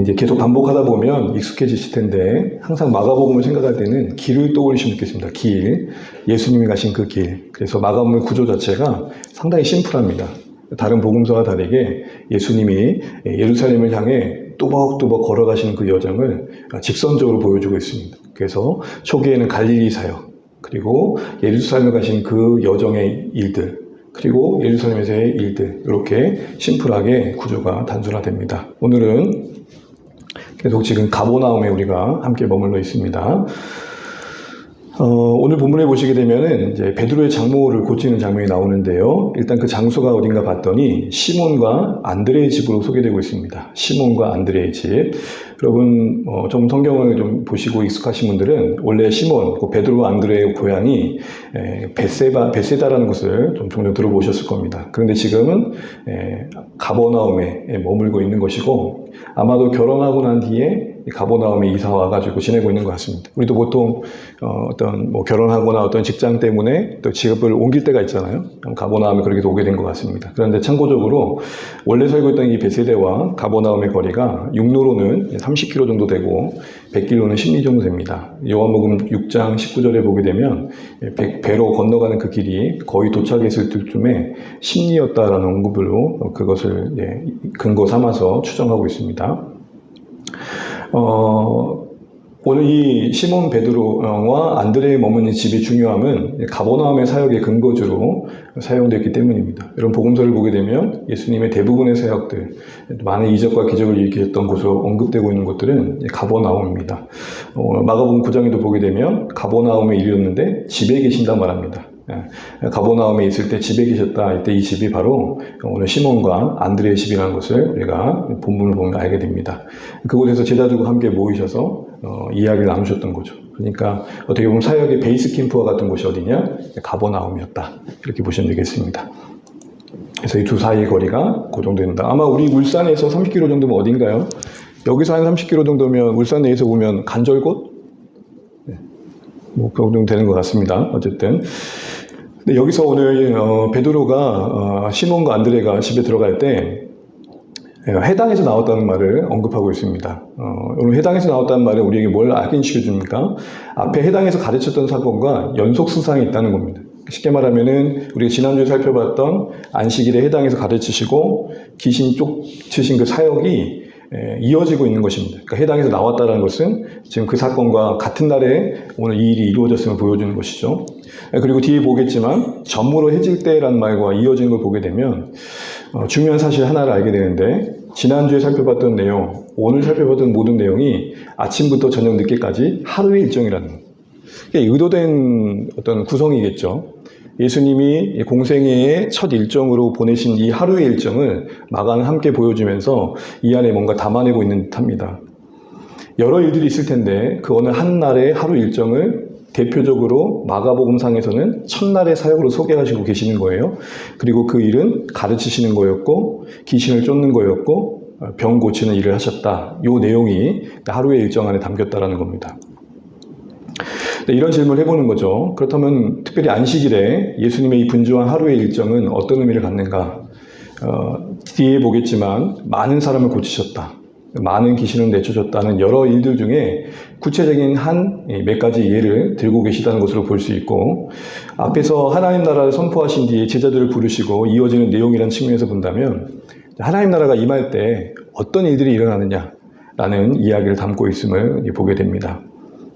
이제 계속 반복하다 보면 익숙해지실 텐데 항상 마가복음을 생각할 때는 길을 떠올리시면 좋겠습니다. 길, 예수님이 가신 그 길. 그래서 마가복음의 구조 자체가 상당히 심플합니다. 다른 복음서와 다르게 예수님이 예루살렘을 향해 또박또박 걸어가시는 그 여정을 직선적으로 보여주고 있습니다. 그래서 초기에는 갈릴리 사역, 그리고 예루살렘을 가신 그 여정의 일들, 그리고 예루살렘에서의 일들, 이렇게 심플하게 구조가 단순화됩니다. 오늘은 계속 지금 가버나움에 우리가 함께 머물러 있습니다. 오늘 본문에 보시게 되면은 이제 베드로의 장모를 고치는 장면이 나오는데요. 일단 그 장소가 어딘가 봤더니 시몬과 안드레의 집으로 소개되고 있습니다. 시몬과 안드레의 집. 여러분 좀 성경을 좀 보시고 익숙하신 분들은 원래 시몬, 그 베드로와 안드레의 고향이 베세다라는 곳을 좀 종종 들어보셨을 겁니다. 그런데 지금은 가버나움에 머물고 있는 것이고 아마도 결혼하고 난 뒤에 가버나움에 이사 와가지고 지내고 있는 것 같습니다. 우리도 보통 어떤 결혼하거나 어떤 직장 때문에 또 직업을 옮길 때가 있잖아요. 가버나움에 그렇게 오게 된 것 같습니다. 그런데 참고적으로 원래 살고 있던 이 베세다와 가버나움의 거리가 육로로는 30km 정도 되고 100km는 10리 정도 됩니다. 요한복음 6장 19절에 보게 되면 배로 건너가는 그 길이 거의 도착했을 때쯤에 10리였다라는 언급으로 그것을 근거 삼아서 추정하고 있습니다. 오늘 이 시몬 베드로와 안드레의 머무는 집의 중요함은 가버나움의 사역의 근거지로 사용됐기 때문입니다. 이런 복음서를 보게 되면 예수님의 대부분의 사역들, 많은 이적과 기적을 일으켰던 곳으로 언급되고 있는 곳들은 가버나움입니다. 마가복음 9장에도 보게 되면 가버나움에 이르렀는데 집에 계신다 말합니다. 가버나움에 있을 때 집에 계셨다. 이때 이 집이 바로 오늘 시몬과 안드레의 집이라는 것을 우리가 본문을 보면 알게 됩니다. 그곳에서 제자들과 함께 모이셔서 이야기를 나누셨던 거죠. 그러니까 어떻게 보면 사역의 베이스 캠프와 같은 곳이 어디냐? 가버나움이었다. 이렇게 보시면 되겠습니다. 그래서 이 두 사이의 거리가 그 정도 된다. 아마 우리 울산에서 30km 정도면 어딘가요? 여기서 한 30km 정도면 울산 내에서 보면 간절곶? 그 정도 되는 것 같습니다. 어쨌든. 근데 여기서 오늘 베드로가 시몬과 안드레가 집에 들어갈 때 해당에서 나왔다는 말을 언급하고 있습니다. 오늘 해당에서 나왔다는 말은 우리에게 뭘 알게 시켜줍니까? 앞에 해당에서 가르쳤던 사건과 연속수상이 있다는 겁니다. 쉽게 말하면은 우리가 지난주에 살펴봤던 안식일에 해당해서 가르치시고 귀신 쫓으신 그 사역이 이어지고 있는 것입니다. 그러니까 해당에서 나왔다는 것은 지금 그 사건과 같은 날에 오늘 이 일이 이루어졌음을 보여주는 것이죠. 그리고 뒤에 보겠지만 점으로 해질 때라는 말과 이어지는 걸 보게 되면 중요한 사실 하나를 알게 되는데 지난주에 살펴봤던 내용, 오늘 살펴봤던 모든 내용이 아침부터 저녁 늦게까지 하루의 일정이라는 것. 의도된 어떤 구성이겠죠. 예수님이 공생애의 첫 일정으로 보내신 이 하루의 일정을 마가는 함께 보여주면서 이 안에 뭔가 담아내고 있는 듯합니다. 여러 일들이 있을 텐데 그 어느 한 날의 하루 일정을 대표적으로 마가복음상에서는 첫날의 사역으로 소개하시고 계시는 거예요. 그리고 그 일은 가르치시는 거였고 귀신을 쫓는 거였고 병 고치는 일을 하셨다. 이 내용이 하루의 일정 안에 담겼다라는 겁니다. 이런 질문을 해보는 거죠. 그렇다면 특별히 안식일에 예수님의 이 분주한 하루의 일정은 어떤 의미를 갖는가? 뒤에 보겠지만 많은 사람을 고치셨다. 많은 귀신을 내쫓았다는 여러 일들 중에 구체적인 한 몇 가지 예를 들고 계시다는 것으로 볼 수 있고 앞에서 하나님 나라를 선포하신 뒤에 제자들을 부르시고 이어지는 내용이라는 측면에서 본다면 하나님 나라가 임할 때 어떤 일들이 일어나느냐라는 이야기를 담고 있음을 보게 됩니다.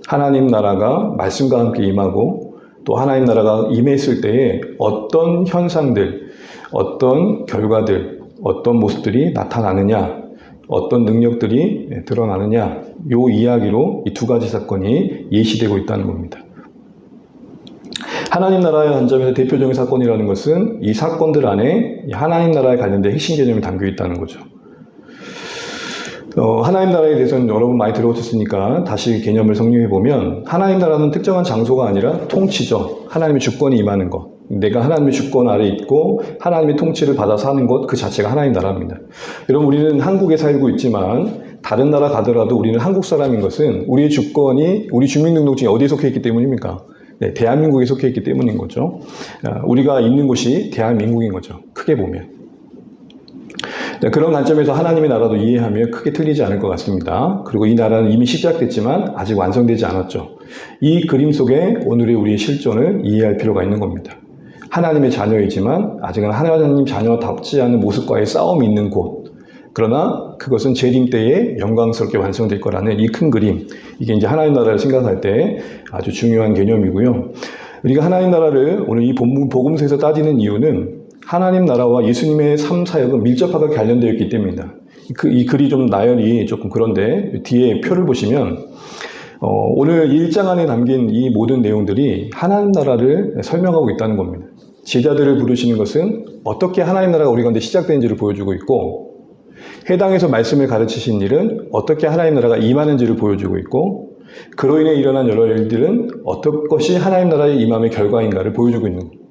하나님 나라가 말씀과 함께 임하고 또 하나님 나라가 임했을 때에 어떤 현상들, 어떤 결과들, 어떤 모습들이 나타나느냐, 어떤 능력들이 드러나느냐, 이 이야기로 이 두 가지 사건이 예시되고 있다는 겁니다. 하나님 나라의 관점에서 대표적인 사건이라는 것은 이 사건들 안에 하나님 나라에 관련된 핵심 개념이 담겨 있다는 거죠. 하나님 나라에 대해서는 여러분 많이 들어오셨으니까 다시 개념을 정리해보면 하나님 나라는 특정한 장소가 아니라 통치죠. 하나님의 주권이 임하는 것. 내가 하나님의 주권 아래 있고 하나님의 통치를 받아 사는 것 그 자체가 하나님 나라입니다. 여러분 우리는 한국에 살고 있지만 다른 나라 가더라도 우리는 한국 사람인 것은 우리의 주권이 우리 주민등록증이 어디에 속해 있기 때문입니까? 네, 대한민국에 속해 있기 때문인 거죠. 우리가 있는 곳이 대한민국인 거죠. 크게 보면. 그런 관점에서 하나님의 나라도 이해하면 크게 틀리지 않을 것 같습니다. 그리고 이 나라는 이미 시작됐지만 아직 완성되지 않았죠. 이 그림 속에 오늘의 우리의 실존을 이해할 필요가 있는 겁니다. 하나님의 자녀이지만 아직은 하나님 자녀답지 않은 모습과의 싸움이 있는 곳. 그러나 그것은 재림 때에 영광스럽게 완성될 거라는 이 큰 그림. 이게 이제 하나님 나라를 생각할 때 아주 중요한 개념이고요. 우리가 하나님 나라를 오늘 이 복음서에서 따지는 이유는 하나님 나라와 예수님의 삶 사역은 밀접하게 관련되어 있기 때문입니다. 이 글이 좀 나열이 조금 그런데 뒤에 표를 보시면 오늘 1장 안에 담긴 이 모든 내용들이 하나님 나라를 설명하고 있다는 겁니다. 제자들을 부르시는 것은 어떻게 하나님 나라가 우리 가운데 시작되는지를 보여주고 있고, 해당에서 말씀을 가르치신 일은 어떻게 하나님 나라가 임하는지를 보여주고 있고, 그로 인해 일어난 여러 일들은 어떤 것이 하나님 나라의 임함의 결과인가를 보여주고 있는 겁니다.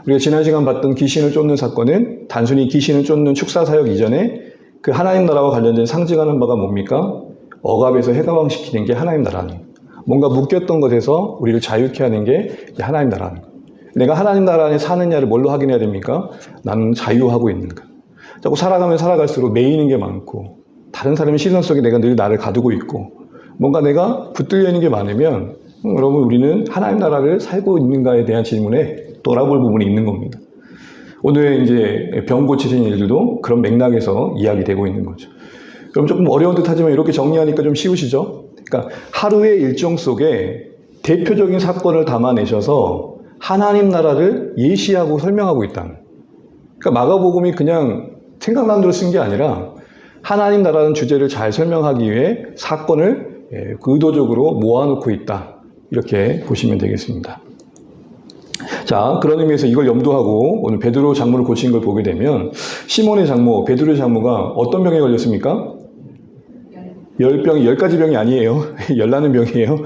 우리가 지난 시간 봤던 귀신을 쫓는 사건은 단순히 귀신을 쫓는 축사사역 이전에 그 하나님 나라와 관련된 상징하는 바가 뭡니까? 억압에서 해방시키는 게 하나님 나라는 거예요. 뭔가 묶였던 것에서 우리를 자유케 하는 게 하나님 나라는 거예요. 내가 하나님 나라 안에 사느냐를 뭘로 확인해야 됩니까? 나는 자유하고 있는가. 자꾸 살아가면 살아갈수록 매이는 게 많고 다른 사람의 시선 속에 내가 늘 나를 가두고 있고 뭔가 내가 붙들려 있는 게 많으면 여러분 우리는 하나님 나라를 살고 있는가에 대한 질문에 돌아볼 부분이 있는 겁니다. 오늘 이제 병 고치신 일들도 그런 맥락에서 이야기되고 있는 거죠. 그럼 조금 어려운 듯 하지만 이렇게 정리하니까 좀 쉬우시죠? 그러니까 하루의 일정 속에 대표적인 사건을 담아내셔서 하나님 나라를 예시하고 설명하고 있다는. 그러니까 마가복음이 그냥 생각나는 대로 쓴 게 아니라 하나님 나라는 주제를 잘 설명하기 위해 사건을 의도적으로 모아놓고 있다. 이렇게 보시면 되겠습니다. 자, 그런 의미에서 이걸 염두하고 오늘 베드로 장모를 고친 걸 보게 되면 시몬의 장모, 베드로의 장모가 어떤 병에 걸렸습니까? 열병이 10가지 병이 아니에요. 열나는 병이에요.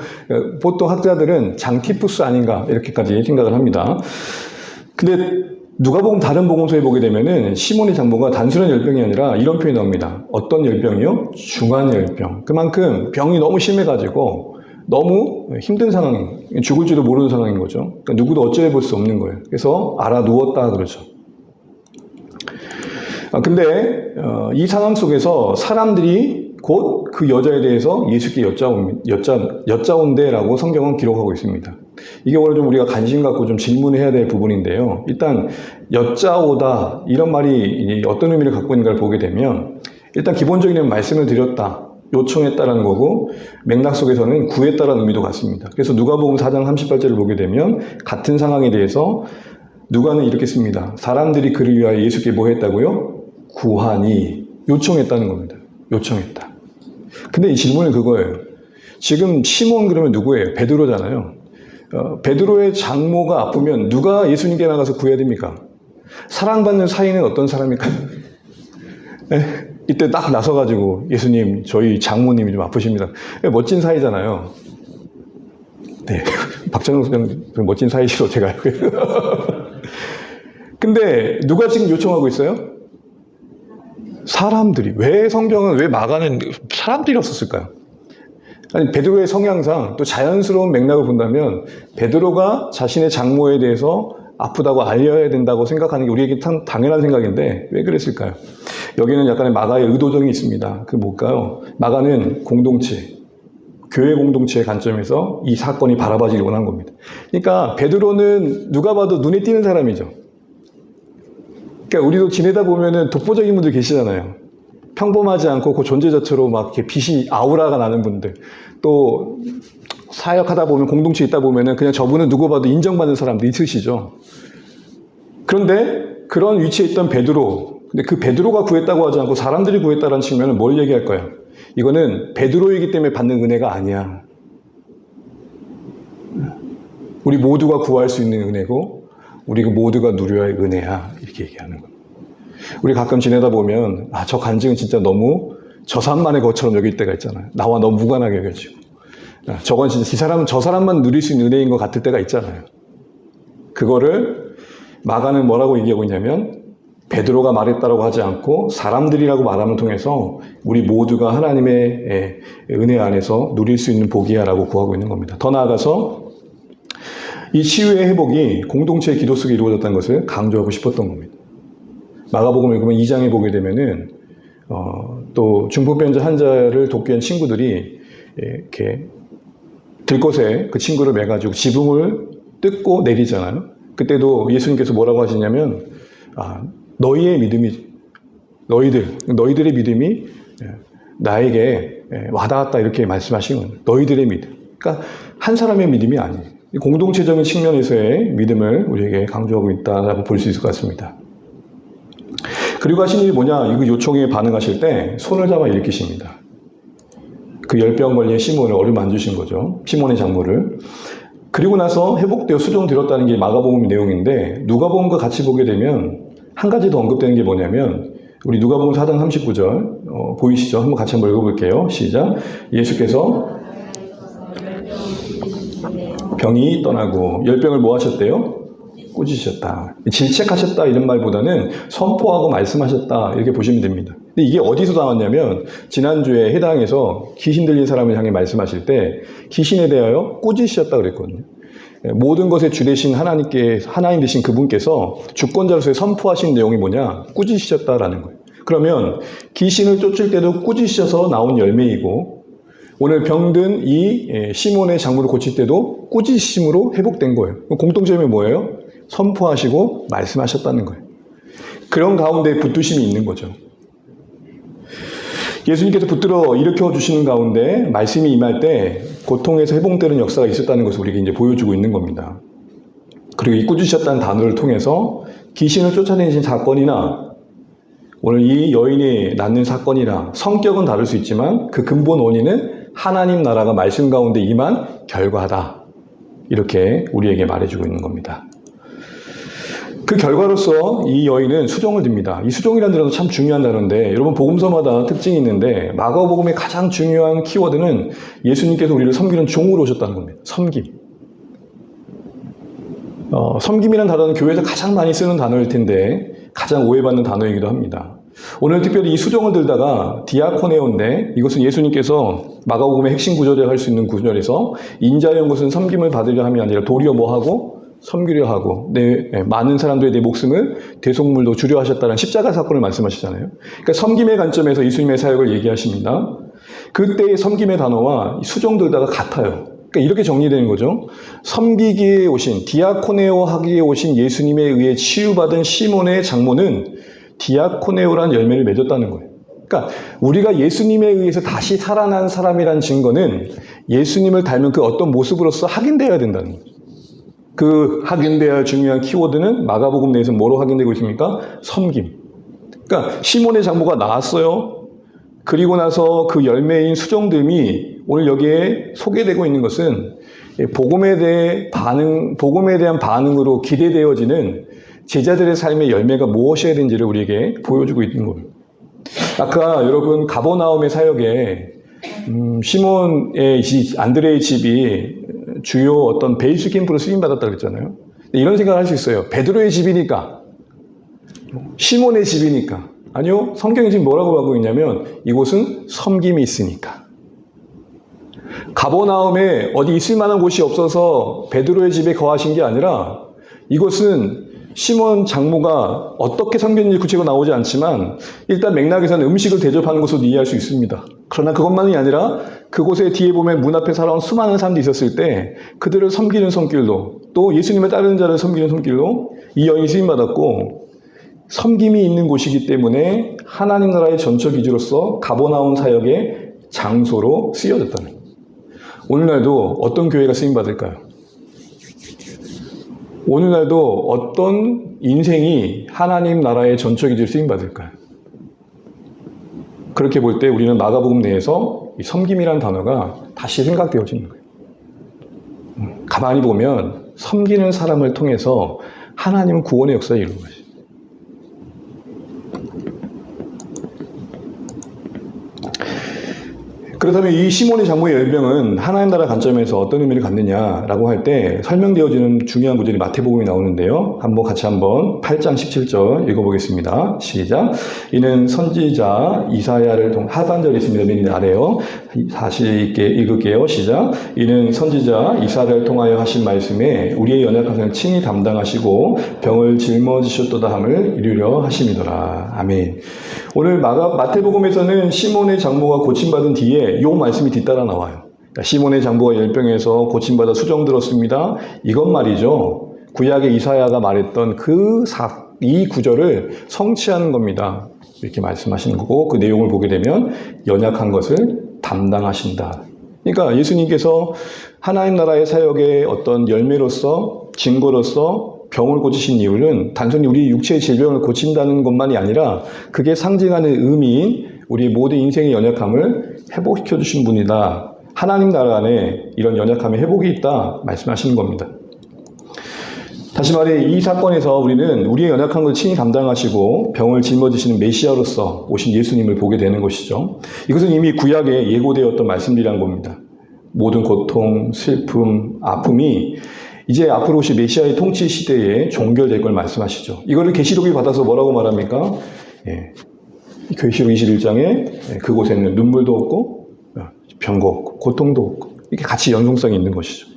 보통 학자들은 장티푸스 아닌가 이렇게까지 생각을 합니다. 근데 누가복음 다른 복음서에 보게 되면은 시몬의 장모가 단순한 열병이 아니라 이런 표현이 나옵니다. 어떤 열병이요? 중한 열병. 그만큼 병이 너무 심해가지고 너무 힘든 상황, 죽을지도 모르는 상황인 거죠. 그러니까 누구도 어찌해 볼 수 없는 거예요. 그래서 알아 누웠다 그러죠. 근데 이 상황 속에서 사람들이 곧 그 여자에 대해서 예수께 여짜온대라고 성경은 기록하고 있습니다. 이게 오늘 좀 우리가 관심 갖고 좀 질문해야 될 부분인데요. 일단 여짜오다 이런 말이 어떤 의미를 갖고 있는가를 보게 되면 일단 기본적인 말씀을 드렸다. 요청했다라는 거고 맥락 속에서는 구했다라는 의미도 같습니다. 그래서 누가복음 4장 38절을 보게 되면 같은 상황에 대해서 누가는 이렇게 씁니다. 사람들이 그를 위하여 예수께 뭐 했다고요? 구하니 요청했다는 겁니다. 요청했다. 근데 이 질문은 그거예요. 지금 시몬 그러면 누구예요? 베드로잖아요. 베드로의 장모가 아프면 누가 예수님께 나가서 구해야 됩니까? 사랑받는 사이는 어떤 사람입니까? 이때 딱 나서가지고 예수님 저희 장모님이 좀 아프십니다. 멋진 사이잖아요. 네, 박찬호 소장 멋진 사이시로 제가 알고 있어요. 근데 누가 지금 요청하고 있어요? 사람들이. 왜 성경은 왜 마가는 사람들이 없었을까요? 아니 베드로의 성향상 또 자연스러운 맥락을 본다면 베드로가 자신의 장모에 대해서 아프다고 알려야 된다고 생각하는 게 우리에게 참 당연한 생각인데 왜 그랬을까요? 여기는 약간의 마가의 의도적이 있습니다. 그 뭘까요? 마가는 공동체, 교회 공동체의 관점에서 이 사건이 바라봐지길 원한 겁니다. 그러니까 베드로는 누가 봐도 눈에 띄는 사람이죠. 그러니까 우리도 지내다 보면은 독보적인 분들 계시잖아요. 평범하지 않고 그 존재 자체로 막 이렇게 빛이 아우라가 나는 분들. 또 사역하다 보면 공동체에 있다 보면은 그냥 저분은 누구 봐도 인정받는 사람도 있으시죠. 그런데 그런 위치에 있던 베드로, 근데 그 베드로가 구했다고 하지 않고 사람들이 구했다라는 측면은 뭘 얘기할까요? 이거는 베드로이기 때문에 받는 은혜가 아니야. 우리 모두가 구할 수 있는 은혜고 우리 모두가 누려야 할 은혜야. 이렇게 얘기하는 거예요. 우리 가끔 지내다 보면 저 간증은 진짜 너무 저 사람만의 것처럼 여길 때가 있잖아요. 나와 너무 무관하게 여겨지고 저건 진짜 이 사람은 저 사람만 누릴 수 있는 은혜인 것 같을 때가 있잖아요. 그거를 마가는 뭐라고 얘기하고 있냐면 베드로가 말했다라고 하지 않고 사람들이라고 말함을 통해서 우리 모두가 하나님의 은혜 안에서 누릴 수 있는 복이야 라고 구하고 있는 겁니다. 더 나아가서 이 치유의 회복이 공동체의 기도 속에 이루어졌다는 것을 강조하고 싶었던 겁니다. 마가복음 읽으면 2장에 보게 되면은 또 중풍병자 환자를 돕기 위한 친구들이 이렇게 들것에 그 친구를 매가지고 지붕을 뜯고 내리잖아요. 그때도 예수님께서 뭐라고 하시냐면, 너희의 믿음이, 너희들의 믿음이 나에게 와닿았다, 이렇게 말씀하신 거예요. 너희들의 믿음. 그러니까 한 사람의 믿음이 아니에요. 공동체적인 측면에서의 믿음을 우리에게 강조하고 있다라고 볼 수 있을 것 같습니다. 그리고 하신 일이 뭐냐, 이 요청에 반응하실 때 손을 잡아 일으키십니다. 그 열병 걸린 시몬을 어루만지신 거죠. 시몬의 장모를. 그리고 나서 회복되어 수종드렸다는 게 마가복음 내용인데, 누가복음과 같이 보게 되면 한 가지 더 언급되는 게 뭐냐면, 우리 누가복음 4장 39절 보이시죠? 한번 같이 한번 읽어볼게요. 시작. 예수께서 병이 떠나고 열병을 뭐 하셨대요? 꾸짖으셨다. 질책하셨다 이런 말보다는 선포하고 말씀하셨다, 이렇게 보시면 됩니다. 근데 이게 어디서 나왔냐면, 지난주에 해당에서 귀신 들린 사람을 향해 말씀하실 때 귀신에 대하여 꾸짖으셨다 그랬거든요. 모든 것의 주 되신 하나님 되신 그분께서 주권자로서의 선포하신 내용이 뭐냐? 꾸짖으셨다라는 거예요. 그러면 귀신을 쫓을 때도 꾸짖으셔서 나온 열매이고, 오늘 병든 이 시몬의 장모를 고칠 때도 꾸짖으심으로 회복된 거예요. 공통점이 뭐예요? 선포하시고 말씀하셨다는 거예요. 그런 가운데 붙드심이 있는 거죠. 예수님께서 붙들어 일으켜 주시는 가운데 말씀이 임할 때 고통에서 회복되는 역사가 있었다는 것을 우리에게 이제 보여주고 있는 겁니다. 그리고 이 꾸짖으셨다는 단어를 통해서 귀신을 쫓아내신 사건이나 오늘 이 여인이 낳는 사건이나 성격은 다를 수 있지만 그 근본 원인은 하나님 나라가 말씀 가운데 임한 결과다, 이렇게 우리에게 말해주고 있는 겁니다. 그 결과로서 이 여인은 수종을 듭니다. 이 수종이라는 단어도 참 중요한 단어인데, 여러분 복음서마다 특징이 있는데, 마가복음의 가장 중요한 키워드는 예수님께서 우리를 섬기는 종으로 오셨다는 겁니다. 섬김. 섬김이라는 단어는 교회에서 가장 많이 쓰는 단어일 텐데 가장 오해받는 단어이기도 합니다. 오늘 특별히 이 수종을 들다가 디아코네오인데, 이것은 예수님께서 마가복음의 핵심 구절이라고 할 수 있는 구절에서 인자한 것은 섬김을 받으려 함이 아니라 도리어 뭐하고? 섬기려 하고 많은 사람들의 내 목숨을 대속물로 주려 하셨다는 십자가 사건을 말씀하시잖아요. 그러니까 섬김의 관점에서 예수님의 사역을 얘기하십니다. 그때의 섬김의 단어와 수종 들다가 같아요. 그러니까 이렇게 정리되는 거죠. 섬기기에 오신, 디아코네오 하기에 오신 예수님에 의해 치유받은 시몬의 장모는 디아코네오라는 열매를 맺었다는 거예요. 그러니까 우리가 예수님에 의해서 다시 살아난 사람이란 증거는 예수님을 닮은 그 어떤 모습으로서 확인되어야 된다는 거죠. 그 확인되어야 중요한 키워드는 마가복음 내에서 뭐로 확인되고 있습니까? 섬김. 그러니까 시몬의 장모가 나왔어요. 그리고 나서 그 열매인 수종됨이 오늘 여기에 소개되고 있는 것은 복음에 대한 반응으로 기대되어지는 제자들의 삶의 열매가 무엇이어야 되는지를 우리에게 보여주고 있는 겁니다. 아까 여러분 가버나움의 사역에 시몬의 안드레의 집이 주요 어떤 베이스 캠프로 쓰임받았다고 그랬잖아요. 이런 생각을 할 수 있어요. 베드로의 집이니까, 시몬의 집이니까. 아니요, 성경이 지금 뭐라고 하고 있냐면 이곳은 섬김이 있으니까. 가버나움에 어디 있을 만한 곳이 없어서 베드로의 집에 거하신 게 아니라, 이곳은 시몬 장모가 어떻게 섬겼는지 구체적으로 나오지 않지만 일단 맥락에서는 음식을 대접하는 것으로 이해할 수 있습니다. 그러나 그것만이 아니라 그곳에 뒤에 보면 문 앞에 살아온 수많은 사람들이 있었을 때 그들을 섬기는 손길로, 또 예수님을 따르는 자를 섬기는 손길로 이 여인이 쓰임받았고, 섬김이 있는 곳이기 때문에 하나님 나라의 전처 기지로서 가버나움 사역의 장소로 쓰여졌다는 거예요. 오늘날도 어떤 교회가 쓰임받을까요? 오늘날도 어떤 인생이 하나님 나라의 전처 기지로 쓰임받을까요? 그렇게 볼 때 우리는 마가복음 내에서 이 섬김이라는 단어가 다시 생각되어지는 거예요. 가만히 보면 섬기는 사람을 통해서 하나님은 구원의 역사를 이루는 것이죠. 그렇다면 이 시몬의 장모의 열병은 하나님 나라 관점에서 어떤 의미를 갖느냐라고 할 때 설명되어지는 중요한 구절이 마태복음에 나오는데요. 같이 8장 17절 읽어보겠습니다. 시작. 이는 선지자 이사야를 하반절이 있습니다. 맨 아래요. 다시 읽을게요. 시작. 이는 선지자 이사야를 통하여 하신 말씀에 우리의 연약함을 친히 담당하시고 병을 짊어지셨도다 함을 이루려 하심이더라. 아멘. 오늘 마태복음에서는 시몬의 장모가 고침받은 뒤에 이 말씀이 뒤따라 나와요. 그러니까 시몬의 장모가 열병에서 고침받아 수정들었습니다. 이건 말이죠. 구약의 이사야가 말했던 이 구절을 성취하는 겁니다. 이렇게 말씀하시는 거고, 그 내용을 보게 되면 연약한 것을 담당하신다. 그러니까 예수님께서 하나님 나라의 사역의 어떤 열매로서, 증거로서 병을 고치신 이유는 단순히 우리 육체의 질병을 고친다는 것만이 아니라 그게 상징하는 의미인 우리 모든 인생의 연약함을 회복시켜 주신 분이다. 하나님 나라 안에 이런 연약함의 회복이 있다 말씀하시는 겁니다. 다시 말해 이 사건에서 우리는 우리의 연약한 것을 친히 담당하시고 병을 짊어지시는 메시아로서 오신 예수님을 보게 되는 것이죠. 이것은 이미 구약에 예고되었던 말씀들이란 겁니다. 모든 고통, 슬픔, 아픔이 이제 앞으로 오실 메시아의 통치 시대에 종결될 걸 말씀하시죠. 이거를 계시록이 받아서 뭐라고 말합니까? 계시록 21장에 그곳에는 눈물도 없고 병도 없고 고통도 없고 이렇게 같이 연속성이 있는 것이죠.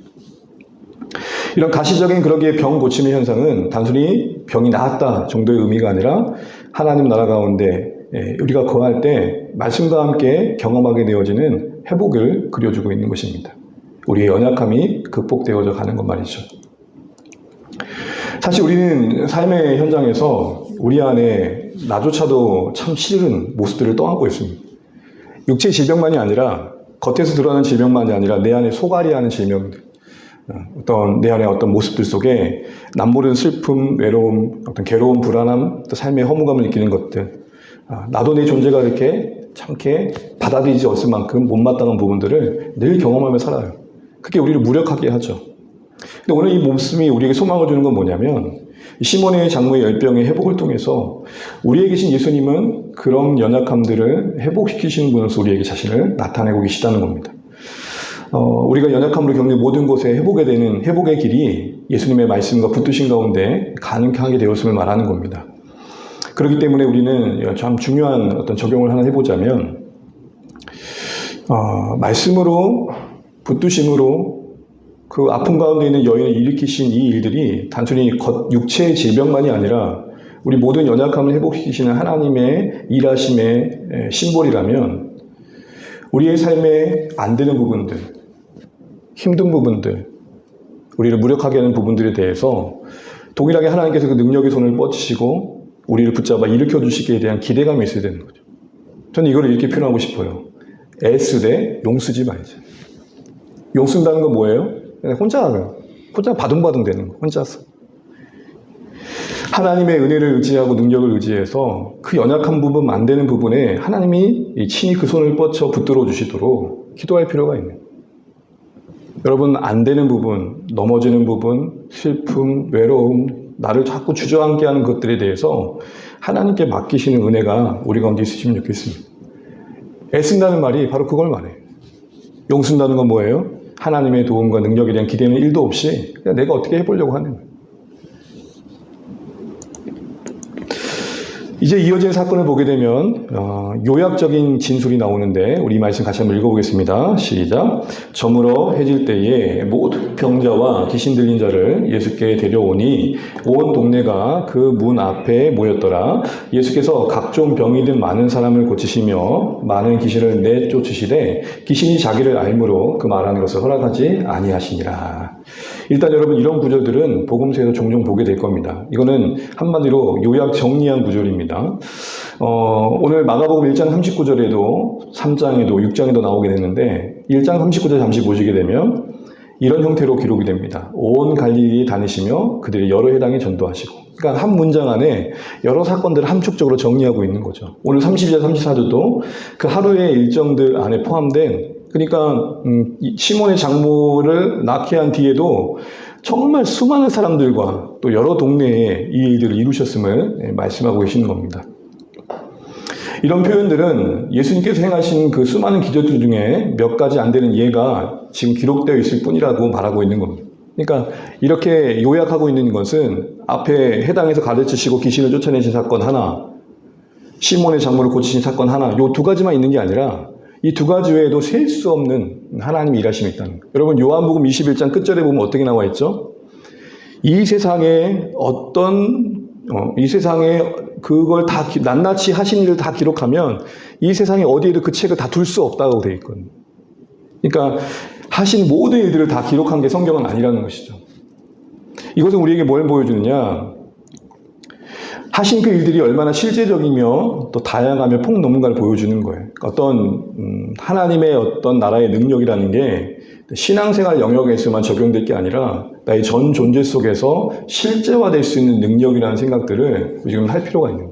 이런 가시적인 그러기에 병 고침의 현상은 단순히 병이 나았다 정도의 의미가 아니라 하나님 나라 가운데 우리가 거할 때 말씀과 함께 경험하게 되어지는 회복을 그려주고 있는 것입니다. 우리의 연약함이 극복되어져 가는 것 말이죠. 사실 우리는 삶의 현장에서 우리 안에 나조차도 참 싫은 모습들을 떠안고 있습니다. 육체 질병만이 아니라 겉에서 드러나는 질병만이 아니라 내 안에 속앓이하는 질병들, 내 안에 어떤 모습들 속에 남모르는 슬픔, 외로움, 어떤 괴로움, 불안함, 또 삶의 허무감을 느끼는 것들, 나도 내 존재가 이렇게 참게 받아들이지 않을 만큼 못마땅한 부분들을 늘 경험하며 살아요. 그게 우리를 무력하게 하죠. 근데 오늘 이 모습이 우리에게 소망을 주는 건 뭐냐면 시몬의 장모의 열병의 회복을 통해서 우리에 계신 예수님은 그런 연약함들을 회복시키시는 분으로서 우리에게 자신을 나타내고 계시다는 겁니다. 우리가 연약함으로 겪는 모든 것에 회복의 길이 예수님의 말씀과 붙드신 가운데 가능하게 되었음을 말하는 겁니다. 그렇기 때문에 우리는 참 중요한 어떤 적용을 하나 해보자면, 말씀으로, 붙드심으로 그 아픔 가운데 있는 여인을 일으키신 이 일들이 단순히 육체의 질병만이 아니라 우리 모든 연약함을 회복시키시는 하나님의 일하심의 심볼이라면 우리의 삶에 안 되는 부분들, 힘든 부분들, 우리를 무력하게 하는 부분들에 대해서 동일하게 하나님께서 그 능력의 손을 뻗치시고 우리를 붙잡아 일으켜 주시기에 대한 기대감이 있어야 되는 거죠. 저는 이걸 이렇게 표현하고 싶어요. 애쓰되 용쓰지 말자. 용쓴다는 건 뭐예요? 그냥 혼자 바둥바둥 되는 거, 혼자서. 하나님의 은혜를 의지하고 능력을 의지해서 그 연약한 부분, 안 되는 부분에 하나님이 친히 그 손을 뻗쳐 붙들어 주시도록 기도할 필요가 있는 거예요. 여러분, 안 되는 부분, 넘어지는 부분, 슬픔, 외로움, 나를 자꾸 주저앉게 하는 것들에 대해서 하나님께 맡기시는 은혜가 우리 가운데 있으시면 좋겠습니다. 애쓴다는 말이 바로 그걸 말해요. 용쓴다는 건 뭐예요? 하나님의 도움과 능력에 대한 기대는 1도 없이 그냥 내가 어떻게 해보려고 하는 거예요. 이제 이어진 사건을 보게 되면 요약적인 진술이 나오는데 우리 말씀 같이 한번 읽어보겠습니다. 시작. 저물어 해질 때에 모든 병자와 귀신 들린 자를 예수께 데려오니 온 동네가 그 문 앞에 모였더라. 예수께서 각종 병이든 많은 사람을 고치시며 많은 귀신을 내쫓으시되 귀신이 자기를 알므로 그 말하는 것을 허락하지 아니하시니라. 일단 여러분, 이런 구절들은 복음서에서 종종 보게 될 겁니다. 이거는 한마디로 요약 정리한 구절입니다. 오늘 마가복음 1장 39절에도 3장에도 6장에도 나오게 됐는데 1장 39절 잠시 보시게 되면 이런 형태로 기록이 됩니다. 온 갈릴리 다니시며 그들이 여러 회당에 전도하시고. 그러니까 한 문장 안에 여러 사건들을 함축적으로 정리하고 있는 거죠. 오늘 32절 34절도 그 하루의 일정들 안에 포함된, 그러니까 시몬의 장모를 낳게 한 뒤에도 정말 수많은 사람들과 또 여러 동네에 이 일들을 이루셨음을 말씀하고 계시는 겁니다. 이런 표현들은 예수님께서 행하신 그 수많은 기적들 중에 몇 가지 안 되는 예가 지금 기록되어 있을 뿐이라고 말하고 있는 겁니다. 그러니까 이렇게 요약하고 있는 것은 앞에 해당해서 가르치시고 귀신을 쫓아내신 사건 하나, 시몬의 장모를 고치신 사건 하나, 요 두 가지만 있는 게 아니라 이 두 가지 외에도 셀 수 없는 하나님의 일하심이 있다는 거예요. 여러분, 요한복음 21장 끝절에 보면 어떻게 나와 있죠? 이 세상에 그걸 다 낱낱이 하신 일을 다 기록하면 이 세상에 어디에도 그 책을 다 둘 수 없다고 되어 있거든요. 그러니까 하신 모든 일들을 다 기록한 게 성경은 아니라는 것이죠. 이것은 우리에게 뭘 보여주느냐? 하신 그 일들이 얼마나 실제적이며 또 다양하며 폭넓은가를 보여주는 거예요. 어떤 하나님의 어떤 나라의 능력이라는 게 신앙생활 영역에서만 적용될 게 아니라 나의 전 존재 속에서 실제화될 수 있는 능력이라는 생각들을 지금 할 필요가 있는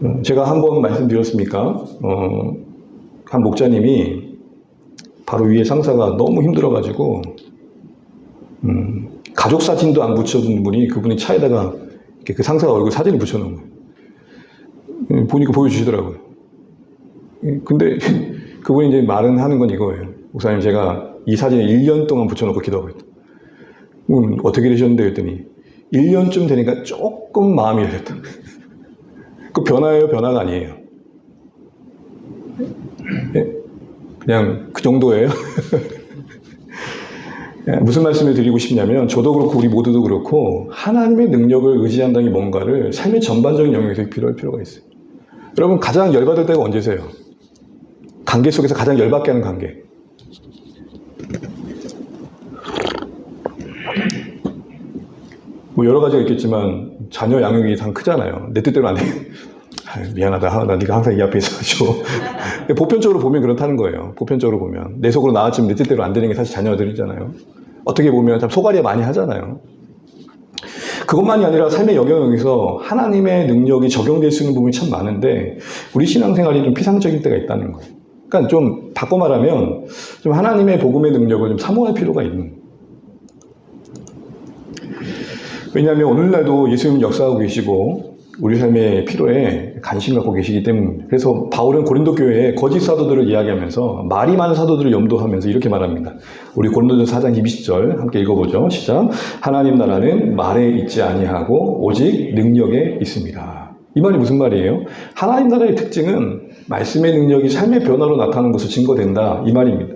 거예요. 제가 한번 말씀드렸습니까? 한 목자님이 바로 위에 상사가 너무 힘들어가지고 가족 사진도 안 붙여준 분이 그분이 차에다가 그 상사가 얼굴 사진을 붙여놓은 거예요. 보니까 보여주시더라고요. 근데 그분이 이제 말은 하는 건 이거예요. 목사님, 제가 이 사진을 1년 동안 붙여놓고 기도하고 있다. 어떻게 되셨는데? 그랬더니 1년쯤 되니까 조금 마음이 열렸다. 그 변화예요? 변화가 아니에요. 그냥 그 정도예요. 무슨 말씀을 드리고 싶냐면 저도 그렇고 우리 모두도 그렇고 하나님의 능력을 의지한다는 게 뭔가를 삶의 전반적인 영역에서 필요할 필요가 있어요. 여러분, 가장 열받을 때가 언제세요? 관계 속에서 가장 열받게 하는 관계. 뭐 여러 가지가 있겠지만 자녀 양육이 참 크잖아요. 내 뜻대로 안 돼. 미안하다. 나 네가 항상 이 앞에 있어가지고. 보편적으로 보면 그렇다는 거예요. 보편적으로 보면. 내 속으로 나왔지만 내 뜻대로 안 되는 게 사실 자녀들이잖아요. 어떻게 보면 참 속앓이 많이 하잖아요. 그것만이 아니라 삶의 영역에서 하나님의 능력이 적용될 수 있는 부분이 참 많은데 우리 신앙생활이 좀 피상적인 때가 있다는 거예요. 그러니까 좀 바꿔 말하면 좀 하나님의 복음의 능력을 좀 사모할 필요가 있는 거예요. 왜냐하면 오늘날도 예수님 역사하고 계시고 우리 삶의 필요에 관심 갖고 계시기 때문에. 그래서 바울은 고린도 교회에 거짓 사도들을 이야기하면서 말이 많은 사도들을 염도하면서 이렇게 말합니다. 우리 고린도전서 4장 20절 함께 읽어보죠. 시작. 하나님 나라는 말에 있지 아니하고 오직 능력에 있습니다. 이 말이 무슨 말이에요? 하나님 나라의 특징은 말씀의 능력이 삶의 변화로 나타나는 것으로 증거된다, 이 말입니다.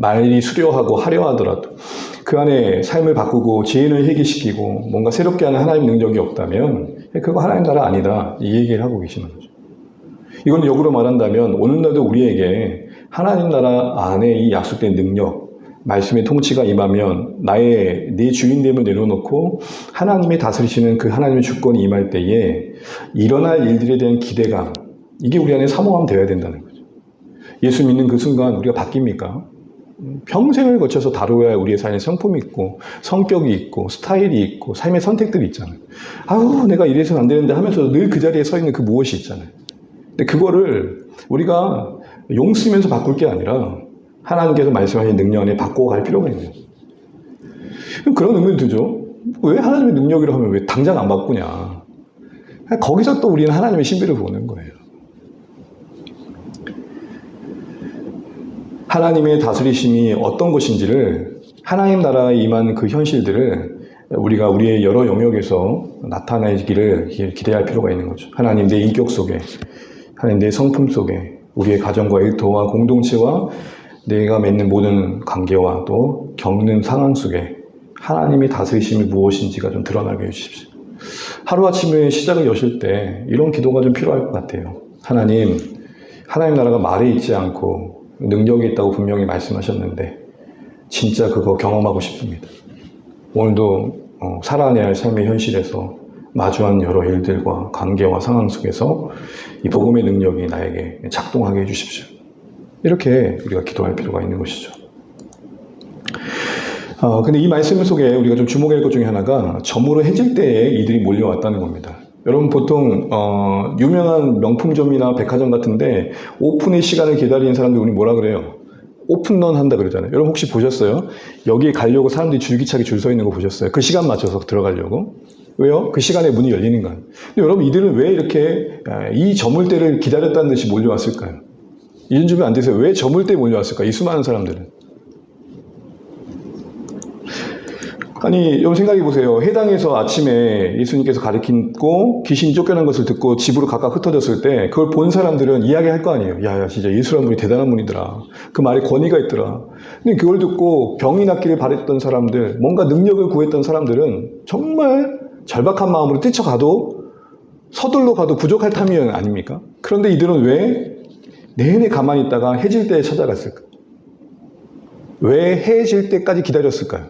말이 수려하고 화려하더라도 그 안에 삶을 바꾸고 지혜를 회개시키고 뭔가 새롭게 하는 하나님 능력이 없다면 그거 하나님 나라 아니다, 이 얘기를 하고 계시는 거죠. 이건 역으로 말한다면 오늘날도 우리에게 하나님 나라 안에 이 약속된 능력, 말씀의 통치가 임하면 내 주인됨을 내려놓고 하나님이 다스리시는 그 하나님의 주권이 임할 때에 일어날 일들에 대한 기대감, 이게 우리 안에 사모함 되어야 된다는 거죠. 예수 믿는 그 순간 우리가 바뀝니까? 평생을 거쳐서 다루어야 우리의 삶에 성품이 있고 성격이 있고 스타일이 있고 삶의 선택들이 있잖아요. 아우, 내가 이래서는 안 되는데 하면서 늘 그 자리에 서 있는 그 무엇이 있잖아요. 근데 그거를 우리가 용 쓰면서 바꿀 게 아니라 하나님께서 말씀하신 능력 안에 바꿔갈 필요가 있는 거예요. 그런 의문이 들죠. 왜 하나님의 능력이라고 하면 왜 당장 안 바꾸냐. 거기서 또 우리는 하나님의 신비를 보는 거예요. 하나님의 다스리심이 어떤 것인지를, 하나님 나라에 임한 그 현실들을 우리가 우리의 여러 영역에서 나타내기를 기대할 필요가 있는 거죠. 하나님 내 인격 속에, 하나님 내 성품 속에, 우리의 가정과 일터와 공동체와 내가 맺는 모든 관계와 또 겪는 상황 속에 하나님의 다스리심이 무엇인지가 좀 드러나게 해주십시오. 하루아침에 시작을 여실 때 이런 기도가 좀 필요할 것 같아요. 하나님 나라가 말에 있지 않고 능력이 있다고 분명히 말씀하셨는데 진짜 그거 경험하고 싶습니다. 오늘도 살아내야 할 삶의 현실에서 마주한 여러 일들과 관계와 상황 속에서 이 복음의 능력이 나에게 작동하게 해주십시오. 이렇게 우리가 기도할 필요가 있는 것이죠. 근데 이 말씀 속에 우리가 좀 주목할 것 중에 하나가 점으로 해질 때에 이들이 몰려왔다는 겁니다. 여러분 보통 유명한 명품점이나 백화점 같은데 오픈의 시간을 기다리는 사람들 우리 뭐라 그래요? 오픈런 한다 그러잖아요. 여러분 혹시 보셨어요? 여기 가려고 사람들이 줄기차게 줄 서 있는 거 보셨어요? 그 시간 맞춰서 들어가려고. 왜요? 그 시간에 문이 열리는 거예요. 근데 여러분 이들은 왜 이렇게 이 저물때를 기다렸다는 듯이 몰려왔을까요? 이런 준비 안 되세요? 왜 저물때 몰려왔을까요? 이 수많은 사람들은. 아니, 여러분 생각해 보세요. 해당에서 아침에 예수님께서 가르치고 귀신이 쫓겨난 것을 듣고 집으로 각각 흩어졌을 때 그걸 본 사람들은 이야기할 거 아니에요. 야, 진짜 예수라는 분이 대단한 분이더라. 그 말에 권위가 있더라. 근데 그걸 듣고 병이 낫기를 바랬던 사람들, 뭔가 능력을 구했던 사람들은 정말 절박한 마음으로 뛰쳐가도 서둘러 가도 부족할 탐이 아닙니까? 그런데 이들은 왜 내내 가만히 있다가 해질 때에 찾아갔을까? 왜 해질 때까지 기다렸을까요?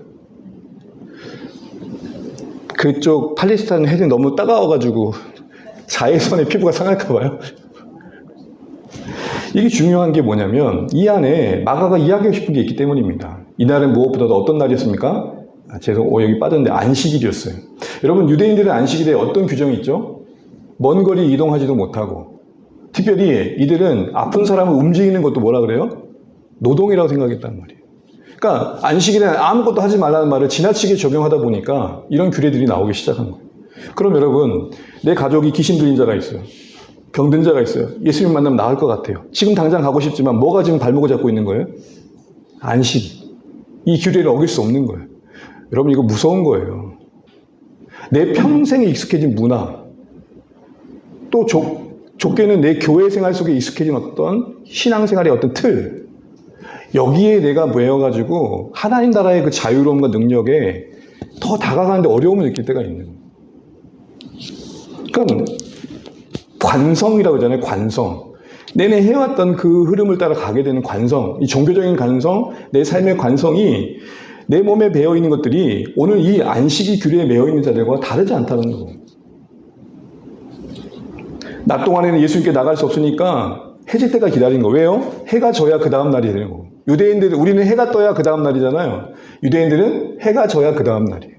그쪽 팔레스타인 해는 너무 따가워가지고 자외선에 피부가 상할까 봐요. 이게 중요한 게 뭐냐면 이 안에 마가가 이야기하고 싶은 게 있기 때문입니다. 이날은 무엇보다도 어떤 날이었습니까? 여기 빠졌는데 안식일이었어요. 여러분, 유대인들은 안식일에 어떤 규정이 있죠? 먼 거리 이동하지도 못하고, 특별히 이들은 아픈 사람을 움직이는 것도 뭐라 그래요? 노동이라고 생각했단 말이에요. 그러니까 안식일에는 아무것도 하지 말라는 말을 지나치게 적용하다 보니까 이런 규례들이 나오기 시작한 거예요. 그럼 여러분, 내 가족이 귀신 들린 자가 있어요. 병든 자가 있어요. 예수님 만나면 나을 것 같아요. 지금 당장 가고 싶지만 뭐가 지금 발목을 잡고 있는 거예요? 안식. 이 규례를 어길 수 없는 거예요. 여러분, 이거 무서운 거예요. 내 평생에 익숙해진 문화, 또 좁게는 내 교회 생활 속에 익숙해진 어떤 신앙생활의 어떤 틀, 여기에 내가 모여가지고 하나님 나라의 그 자유로움과 능력에 더 다가가는데 어려움을 느낄 때가 있는 거예요. 그러니까 관성이라고 하잖아요. 관성. 내내 해왔던 그 흐름을 따라 가게 되는 관성, 이 종교적인 관성, 내 삶의 관성이 내 몸에 배어있는 것들이 오늘 이 안식일 규례에 매여있는 자들과 다르지 않다는 거예요. 낮 동안에는 예수님께 나갈 수 없으니까 해질 때가 기다린 거. 왜요? 해가 져야 그 다음 날이 되는 거고. 유대인들은, 우리는 해가 떠야 그 다음 날이잖아요. 유대인들은 해가 져야 그 다음 날이에요.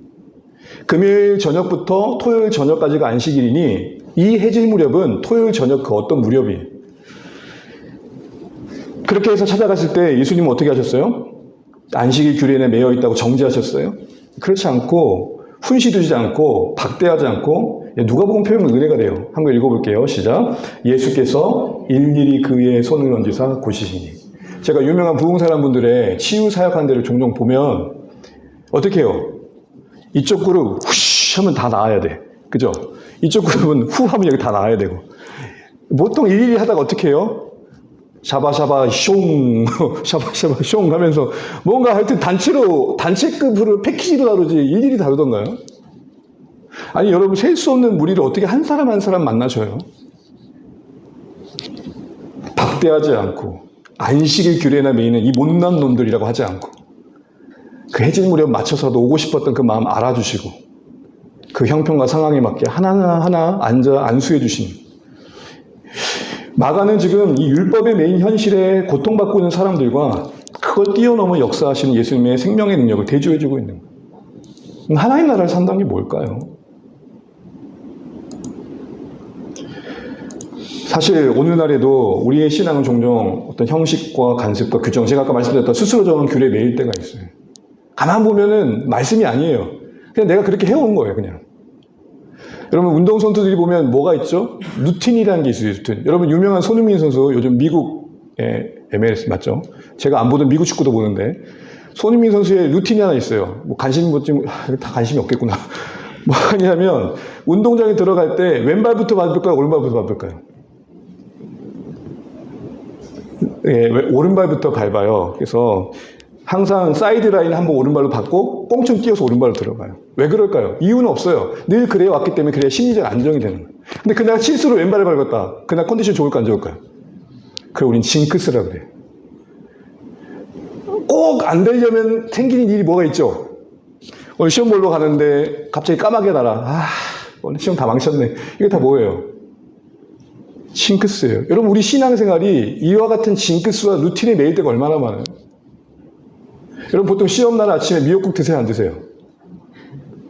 금요일 저녁부터 토요일 저녁까지가 안식일이니 이 해질 무렵은 토요일 저녁 그 어떤 무렵이에요. 그렇게 해서 찾아갔을 때 예수님은 어떻게 하셨어요? 안식일 규례에 매여 있다고 정죄하셨어요? 그렇지 않고 훈시두지 않고 박대하지 않고 누가복음 표현은 은혜가 돼요. 한번 읽어볼게요. 시작. 예수께서 일일이 그의 손을 얹으사 고치시니. 제가 유명한 부흥사람 분들의 치유 사역한 데를 종종 보면 어떻게 해요? 이쪽 그룹 후쉬 하면 다 나아야 돼. 그죠? 이쪽 그룹은 후 하면 여기 다 나아야 되고. 보통 일일이 하다가 어떻게 해요? 샤바샤바 숑 샤바샤바 숑 하면서 뭔가 하여튼 단체급으로 패키지로 다루지 일일이 다루던가요? 아니, 여러분, 셀 수 없는 무리를 어떻게 한 사람 한 사람 만나셔요? 박대하지 않고 안식일 규례나 매이는 이 못난 놈들이라고 하지 않고 그 해질 무렵 맞춰서도 오고 싶었던 그 마음 알아주시고 그 형편과 상황에 맞게 하나하나 안수해 주시는. 마가는 지금 이 율법의 메인 현실에 고통받고 있는 사람들과 그걸 뛰어넘어 역사하시는 예수님의 생명의 능력을 대조해주고 있는 거예요. 하나님 나라를 산다는 게 뭘까요? 사실 오늘날에도 우리의 신앙은 종종 어떤 형식과 간섭과 규정, 제가 아까 말씀드렸던 스스로 정한 규례에 매일 때가 있어요. 가만 보면은 말씀이 아니에요. 그냥 내가 그렇게 해온 거예요, 그냥. 여러분, 운동선수들이 보면 뭐가 있죠? 루틴이라는 게 있어요, 루틴. 여러분, 유명한 손흥민 선수, 요즘 미국의 MLS 맞죠? 제가 안 보던 미국 축구도 보는데, 손흥민 선수의 루틴이 하나 있어요. 뭐 다 관심이 없겠구나. 뭐 하냐면, 운동장에 들어갈 때 왼발부터 밟을까요? 오른발부터 밟을까요? 예, 오른발부터 밟아요. 그래서 항상 사이드라인 한번 오른발로 받고 꽁충 뛰어서 오른발로 들어가요. 왜 그럴까요? 이유는 없어요. 늘 그래 왔기 때문에 그래야 심리적 안정이 되는 거예요. 근데 그날 실수로 왼발을 밟았다. 그날 컨디션 좋을까 안 좋을까요? 그래, 우린 징크스라 그래요. 꼭 안 되려면 생기는 일이 뭐가 있죠? 오늘 시험 보러 가는데 갑자기 까마귀가 날아. 오늘 시험 다 망쳤네. 이게 다 뭐예요? 징크스예요. 여러분, 우리 신앙생활이 이와 같은 징크스와 루틴에 매일 때가 얼마나 많아요? 여러분, 보통 시험날 아침에 미역국 드세요, 안 드세요?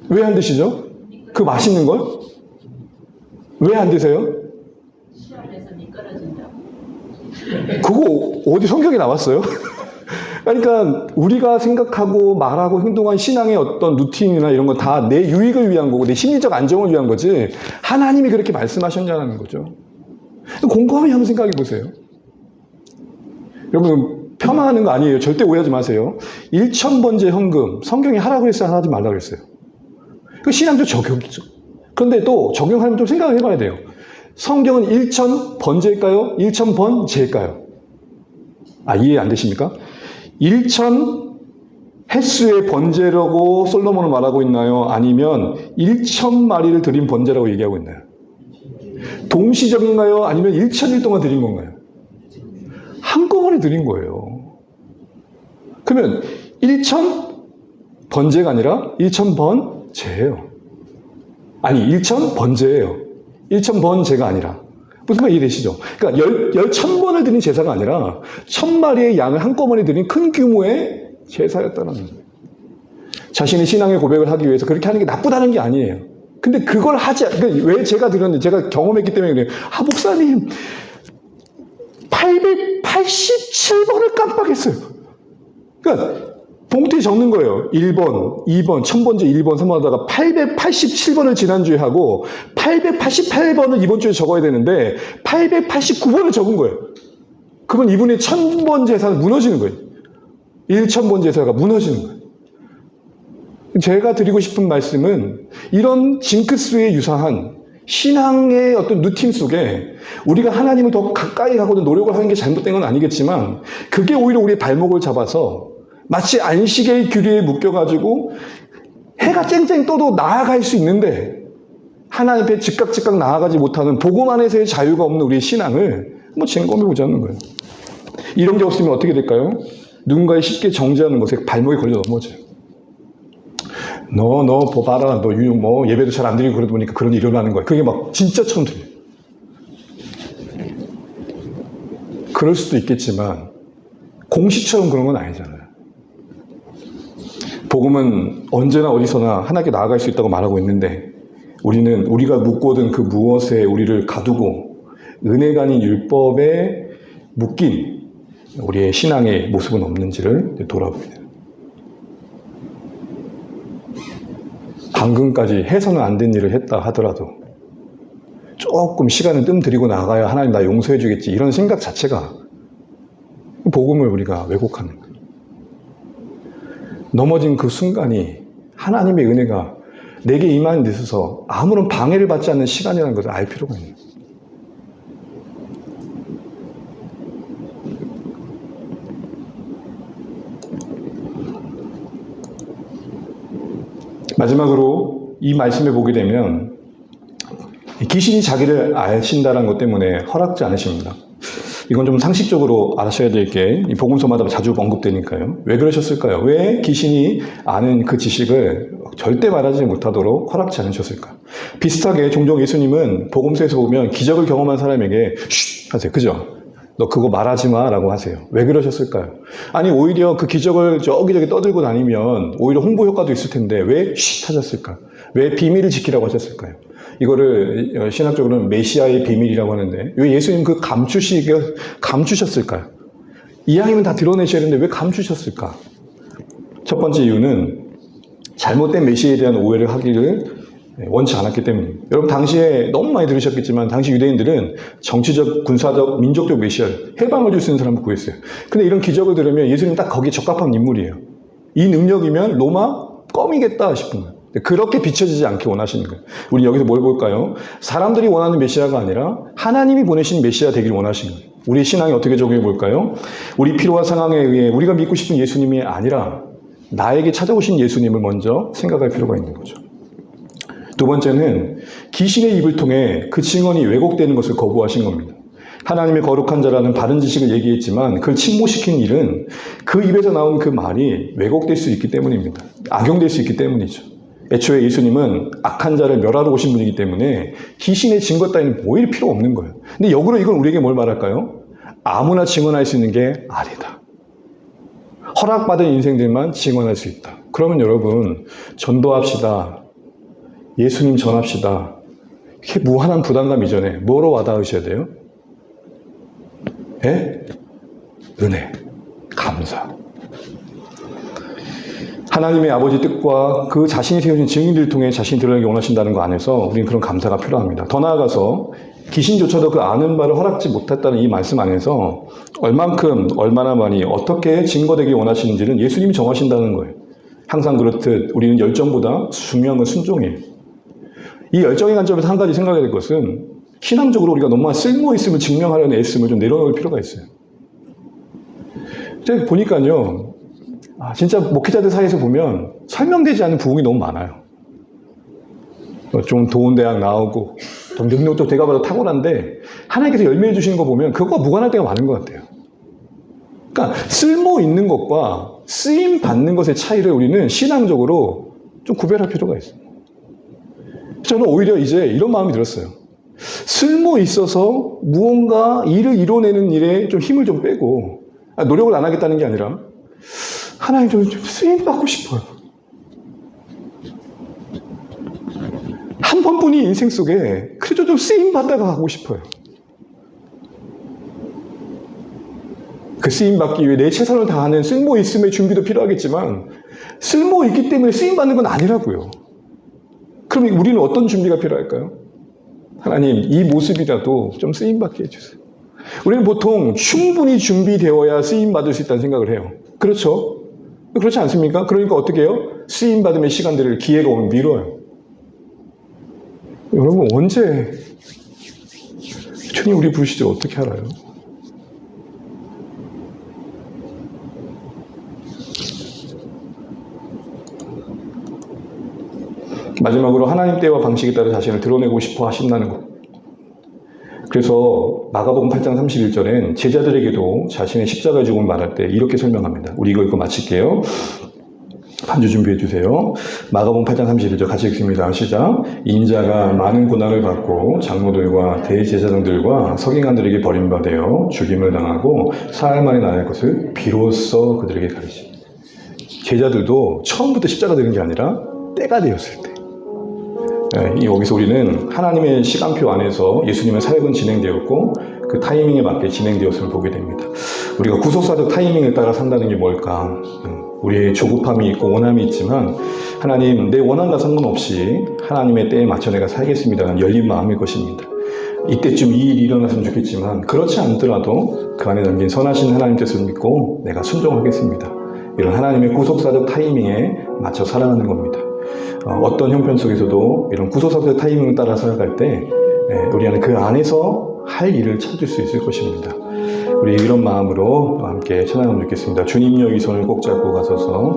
왜 안 드시죠? 그 맛있는 걸? 왜 안 드세요? 시험에서 미끄러진다고. 그거 어디 성경에 나왔어요? 그러니까 우리가 생각하고 말하고 행동한 신앙의 어떤 루틴이나 이런 거 다 내 유익을 위한 거고 내 심리적 안정을 위한 거지 하나님이 그렇게 말씀하셨냐는 거죠. 곰곰이 한번 생각해 보세요. 여러분, 폄하하는 거 아니에요. 절대 오해하지 마세요. 1,000번째 헌금, 성경이 하라고 했어요? 하지 말라고 했어요? 그 신앙적 적용이죠. 그런데 또 적용하면 좀 생각을 해봐야 돼요. 성경은 1,000번째일까요? 1,000번째일까요? 이해 안 되십니까? 1,000 횟수의 번제라고 솔로몬은 말하고 있나요? 아니면 1,000마리를 드린 번제라고 얘기하고 있나요? 동시적인가요? 아니면 1,000일 동안 드린 건가요? 한꺼번에 드린 거예요. 그러면 1,000번제가 아니라 1,000번제예요. 아니, 1,000번제예요. 1,000번제가 아니라. 무슨 말 이해되시죠? 그러니까 1,000번을 드린 제사가 아니라 1,000마리의 양을 한꺼번에 드린 큰 규모의 제사였다는 거예요. 자신의 신앙의 고백을 하기 위해서 그렇게 하는 게 나쁘다는 게 아니에요. 근데 그걸 그러니까 왜 제가 드렸는데, 제가 경험했기 때문에 그래요. 목사님, 887번을 깜빡했어요. 그러니까 봉투에 적는 거예요. 1번, 2번, 1000번째 1번, 3번 하다가 887번을 지난주에 하고 888번을 이번 주에 적어야 되는데 889번을 적은 거예요. 그러면 이분의 1000번 제사는 무너지는 거예요. 1000번 제사가 무너지는 거예요. 제가 드리고 싶은 말씀은 이런 징크스에 유사한 신앙의 어떤 루틴 속에 우리가 하나님을 더 가까이 가고도 노력을 하는 게 잘못된 건 아니겠지만, 그게 오히려 우리의 발목을 잡아서 마치 안식의 규례에 묶여가지고 해가 쨍쨍 떠도 나아갈 수 있는데 하나님 앞에 즉각 나아가지 못하는 복음 안에서의 자유가 없는 우리의 신앙을 한번 점검해 보자는 거예요. 이런 게 없으면 어떻게 될까요? 누군가에 쉽게 정죄하는 것에 발목에 걸려 넘어져요. 너 봐라, 너 예배도 잘 안 드리고 그러다 보니까 그런 일이 일어나는 거야. 그게 막 진짜처럼 들려요. 그럴 수도 있겠지만 공식처럼 그런 건 아니잖아요. 복음은 언제나 어디서나 하나님께 나아갈 수 있다고 말하고 있는데, 우리는 우리가 묶고든 그 무엇에 우리를 가두고 은혜가 아닌 율법에 묶인 우리의 신앙의 모습은 없는지를 돌아보게 돼요. 방금까지 해서는 안 된 일을 했다 하더라도 조금 시간을 뜸 들이고 나가야 하나님 나 용서해 주겠지, 이런 생각 자체가 복음을 우리가 왜곡하는 거예요. 넘어진 그 순간이 하나님의 은혜가 내게 임하는 데 있어서 아무런 방해를 받지 않는 시간이라는 것을 알 필요가 있는 거예요. 마지막으로 이 말씀을 보게 되면 귀신이 자기를 아신다는 것 때문에 허락지 않으십니다. 이건 좀 상식적으로 알아셔야 될 게 복음서마다 자주 언급되니까요. 왜 그러셨을까요? 왜 귀신이 아는 그 지식을 절대 말하지 못하도록 허락지 않으셨을까? 비슷하게 종종 예수님은 복음서에서 보면 기적을 경험한 사람에게 쉿 하세요. 그죠? 너 그거 말하지 마 라고 하세요. 왜 그러셨을까요? 아니, 오히려 그 기적을 저기저기 떠들고 다니면 오히려 홍보 효과도 있을 텐데 왜 쉿 하셨을까? 왜 비밀을 지키라고 하셨을까요? 이거를 신학적으로는 메시아의 비밀이라고 하는데 왜 예수님 그 감추셨을까요? 이왕이면 다 드러내셔야 되는데 왜 감추셨을까? 첫 번째 이유는 잘못된 메시아에 대한 오해를 하기를 원치 않았기 때문입니다. 여러분, 당시에 너무 많이 들으셨겠지만 당시 유대인들은 정치적, 군사적, 민족적 메시아를, 해방을 줄 수 있는 사람을 구했어요. 근데 이런 기적을 들으면 예수님 딱 거기에 적합한 인물이에요. 이 능력이면 로마 껌이겠다 싶은 거예요. 그렇게 비춰지지 않게 원하시는 거예요. 우리 여기서 뭘 볼까요? 사람들이 원하는 메시아가 아니라 하나님이 보내신 메시아 되길 원하시는 거예요. 우리 신앙이 어떻게 적용해 볼까요? 우리 필요한 상황에 의해 우리가 믿고 싶은 예수님이 아니라 나에게 찾아오신 예수님을 먼저 생각할 필요가 있는 거죠. 두 번째는 귀신의 입을 통해 그 증언이 왜곡되는 것을 거부하신 겁니다. 하나님의 거룩한 자라는 바른 지식을 얘기했지만 그걸 침몰시킨 일은 그 입에서 나온 그 말이 왜곡될 수 있기 때문입니다. 악용될 수 있기 때문이죠. 애초에 예수님은 악한 자를 멸하러 오신 분이기 때문에 귀신의 증거 따위는 오히려 필요 없는 거예요. 근데 역으로 이건 우리에게 뭘 말할까요? 아무나 증언할 수 있는 게 아니다. 허락받은 인생들만 증언할 수 있다. 그러면 여러분, 전도합시다. 예수님 전합시다. 이게 무한한 부담감 이전에 뭐로 와닿으셔야 돼요? 예? 은혜, 감사. 하나님의 아버지 뜻과 그 자신이 세우신 증인들을 통해 자신이 드러내기 원하신다는 거 안에서 우리는 그런 감사가 필요합니다. 더 나아가서 귀신조차도 그 아는 바를 허락지 못했다는 이 말씀 안에서 얼만큼, 얼마나 많이, 어떻게 증거되기 원하시는지는 예수님이 정하신다는 거예요. 항상 그렇듯 우리는 열정보다 중요한 건 순종이에요. 이 열정의 관점에서 한 가지 생각해야 될 것은 신앙적으로 우리가 너무 쓸모있음을 증명하려는 애씀을 좀 내려놓을 필요가 있어요. 제가 보니까요, 진짜 목회자들 사이에서 보면 설명되지 않는 부분이 너무 많아요. 좀 좋은 대학 나오고 좀 능력도 내가 봐도 탁월한데 하나님께서 열매를 주시는 거 보면 그것과 무관할 때가 많은 것 같아요. 그러니까 쓸모 있는 것과 쓰임 받는 것의 차이를 우리는 신앙적으로 좀 구별할 필요가 있어요. 저는 오히려 이제 이런 마음이 들었어요. 쓸모 있어서 무언가 일을 이뤄내는 일에 좀 힘을 좀 빼고 노력을 안 하겠다는 게 아니라 하나님 좀 쓰임 받고 싶어요. 한 번뿐인 인생 속에 그래도 좀 쓰임 받다가 가고 싶어요. 그 쓰임 받기 위해 내 최선을 다하는 쓸모 있음의 준비도 필요하겠지만 쓸모 있기 때문에 쓰임 받는 건 아니라고요. 그럼 우리는 어떤 준비가 필요할까요? 하나님, 이 모습이라도 좀 쓰임 받게 해주세요. 우리는 보통 충분히 준비되어야 쓰임 받을 수 있다는 생각을 해요. 그렇죠? 그렇지 않습니까? 그러니까 어떻게 해요? 쓰임 받음의 시간들을 기회가 오면 미뤄요. 여러분, 언제 주님 우리 부르시지 어떻게 알아요? 마지막으로 하나님 때와 방식에 따라 자신을 드러내고 싶어 하신다는 것. 그래서 마가복음 8장 31절엔 제자들에게도 자신의 십자가의 죽음을 말할 때 이렇게 설명합니다. 우리 이거 읽고 마칠게요. 반주 준비해 주세요. 마가복음 8장 31절 같이 읽습니다. 시작. 인자가 많은 고난을 받고 장로들과 대제사장들과 서기관들에게 버림받아 죽임을 당하고 사흘 만에 나갈 것을 비로소 그들에게 가르치십니다. 제자들도 처음부터 십자가 되는 게 아니라 때가 되었을 때. 여기서 우리는 하나님의 시간표 안에서 예수님의 사역은 진행되었고 그 타이밍에 맞게 진행되었음을 보게 됩니다. 우리가 구속사적 타이밍을 따라 산다는 게 뭘까? 우리의 조급함이 있고 원함이 있지만 하나님 내 원함과 상관없이 하나님의 때에 맞춰 내가 살겠습니다라는 열린 마음일 것입니다. 이때쯤 이 일이 일어났으면 좋겠지만 그렇지 않더라도 그 안에 담긴 선하신 하나님 뜻을 믿고 내가 순종하겠습니다. 이런 하나님의 구속사적 타이밍에 맞춰 살아가는 겁니다. 어떤 형편 속에서도 이런 구속사적 타이밍을 따라 살아갈 때 우리 안에 그 안에서 할 일을 찾을 수 있을 것입니다. 우리 이런 마음으로 함께 찬양하면 좋겠습니다. 주님 여기 손을 꼭 잡고 가소서.